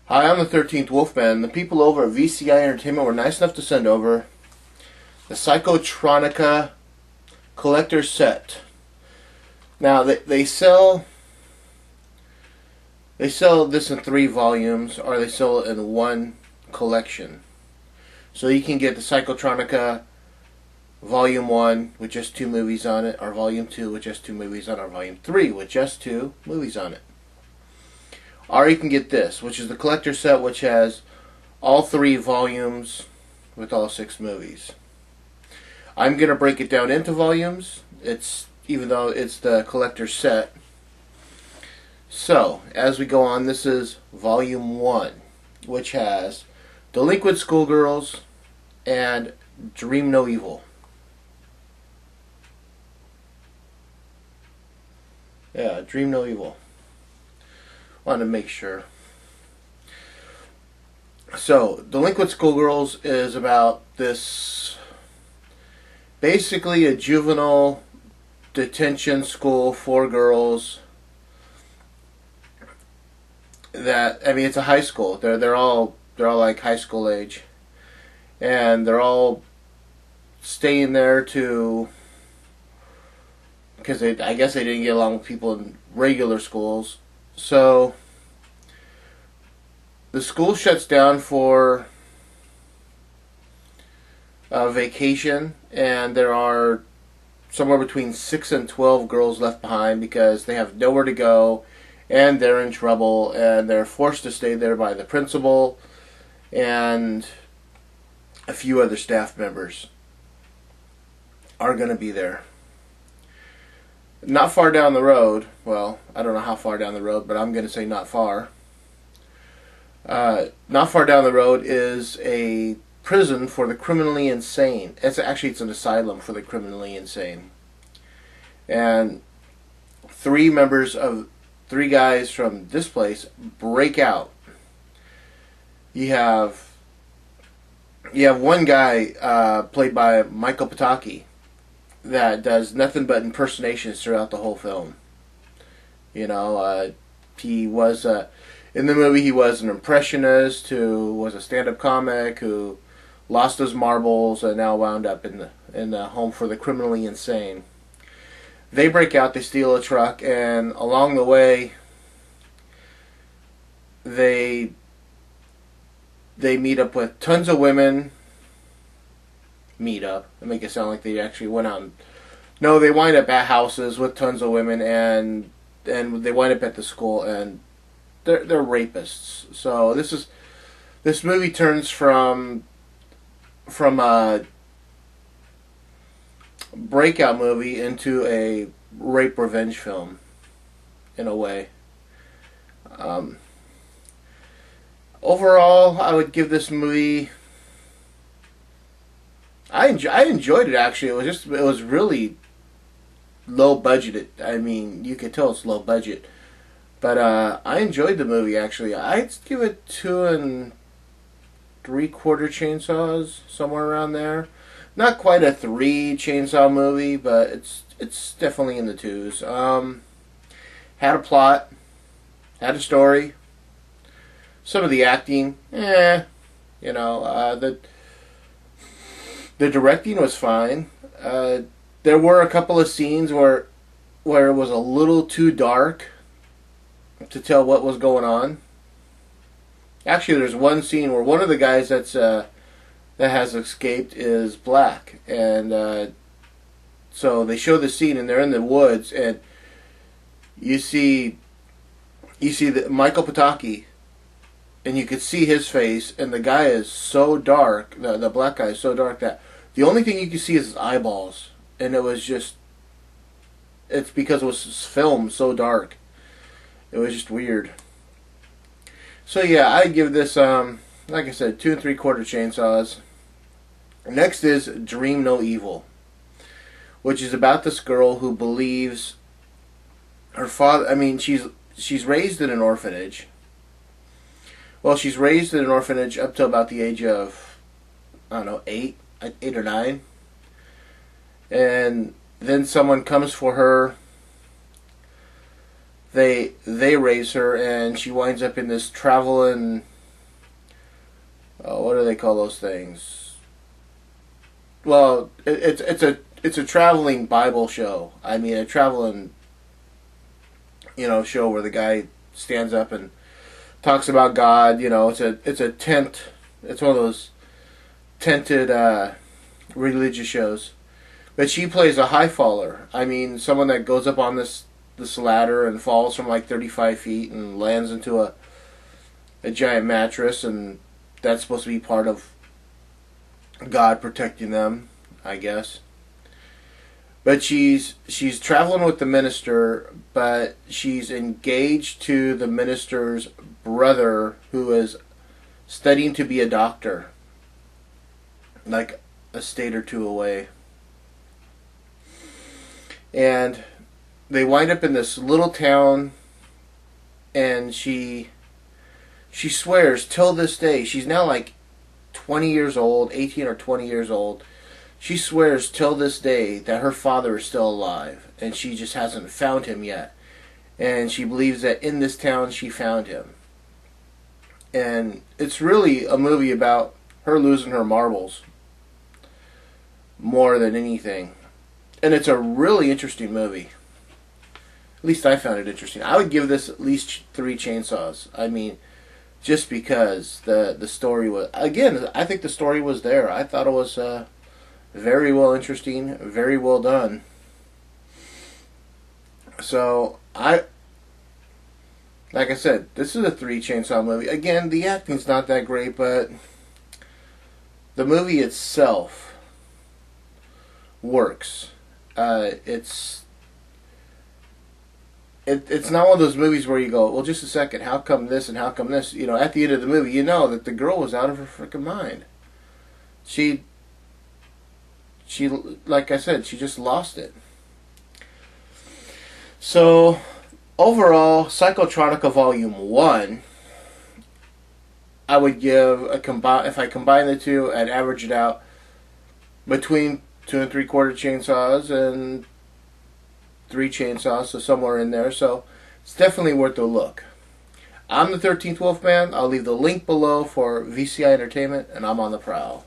Hi, I'm the 13th Wolfman. The people over at VCI Entertainment were nice enough to send over the Psychotronica collector set. Now they sell this in 3 volumes, or they sell it in one collection. So you can get the Psychotronica Volume 1 with just 2 movies on it, or Volume 2 with just 2 movies on it, or Volume 3 with just 2 movies on it. Or you can get this, which is the collector set, which has all 3 volumes with all 6 movies. I'm going to break it down into volumes, even though it's the collector set. So, as we go on, this is Volume 1, which has Delinquent Schoolgirls and Dream No Evil. Yeah, Dream No Evil. Wanted to make sure. So, Delinquent Schoolgirls is about this, basically a juvenile detention school for girls. It's a high school. They're all like high school age, and they're all staying there because I guess they didn't get along with people in regular schools. So the school shuts down for vacation, and there are somewhere between 6 and 12 girls left behind because they have nowhere to go, and they're in trouble, and they're forced to stay there by the principal and a few other staff members are going to be there. Not far down the road, well, I don't know how far down the road, but I'm going to say not far. Not far down the road is a prison for the criminally insane. It's an asylum for the criminally insane. And 3 guys from this place break out. You have one guy played by Michael Pataki that does nothing but impersonations throughout the whole film. He was in the movie. He was an impressionist who was a stand-up comic who lost his marbles and now wound up in the home for the criminally insane. They break out. They steal a truck, and along the way, they meet up with tons of women. Meet up. I make it sound like they actually went out. No, they wind up at houses with tons of women, and they wind up at the school, and they're rapists. So this movie turns from a breakout movie into a rape revenge film, in a way. Overall, I would give this movie. I enjoyed it, actually. It was really low budgeted. I mean, you could tell it's low budget, but I enjoyed the movie, actually. I'd give it 2 3/4 chainsaws, somewhere around there. Not quite a 3 chainsaw movie, but it's definitely in the 2s. Had a plot, had a story. Some of the acting, the directing was fine. There were a couple of scenes where it was a little too dark to tell what was going on. Actually, there's one scene where one of the guys that has escaped is black, and so they show the scene, and they're in the woods, and you see Michael Pataki, and you could see his face, and the guy is so dark, the black guy is so dark that the only thing you can see is his eyeballs, and it's because it was filmed so dark. It was just weird. So yeah, I give this, like I said, 2 3/4 chainsaws. Next is Dream No Evil, which is about this girl who believes her father. She's raised in an orphanage. Well, she's raised in an orphanage up to about the age of, I don't know, 8 or 9, and then someone comes for her. They raise her, and she winds up in this traveling what do they call those things? Well, it's a traveling Bible show. I mean, a traveling, show where the guy stands up and talks about God. It's a tent. It's one of those tented religious shows. But she plays a high faller. I mean, someone that goes up on this ladder and falls from like 35 feet and lands into a giant mattress, and that's supposed to be part of God protecting them, I guess. But she's traveling with the minister, but she's engaged to the minister's brother, who is studying to be a doctor, like a state or two away. And they wind up in this little town, and she swears till this day, she's now like 20 years old, 18 or 20 years old. She swears till this day that her father is still alive, and she just hasn't found him yet. And she believes that in this town she found him. And it's really a movie about her losing her marbles more than anything. And it's a really interesting movie. At least I found it interesting. I would give this at least 3 chainsaws. I mean, just because the story was... Again, I think the story was there. I thought it was very well interesting, very well done. So, like I said, this is a 3 chainsaw movie. Again, the acting's not that great, but the movie itself works. It's not one of those movies where you go, well, just a second, how come this and how come this? At the end of the movie, you know that the girl was out of her freaking mind. She, like I said, she just lost it. So, overall, Psychotronica Volume 1, I would give if I combine the two and average it out, between 2 3/4 chainsaws and 3 chainsaws, so somewhere in there. So it's definitely worth a look. I'm the 13th Wolfman. I'll leave the link below for VCI Entertainment, and I'm on the prowl.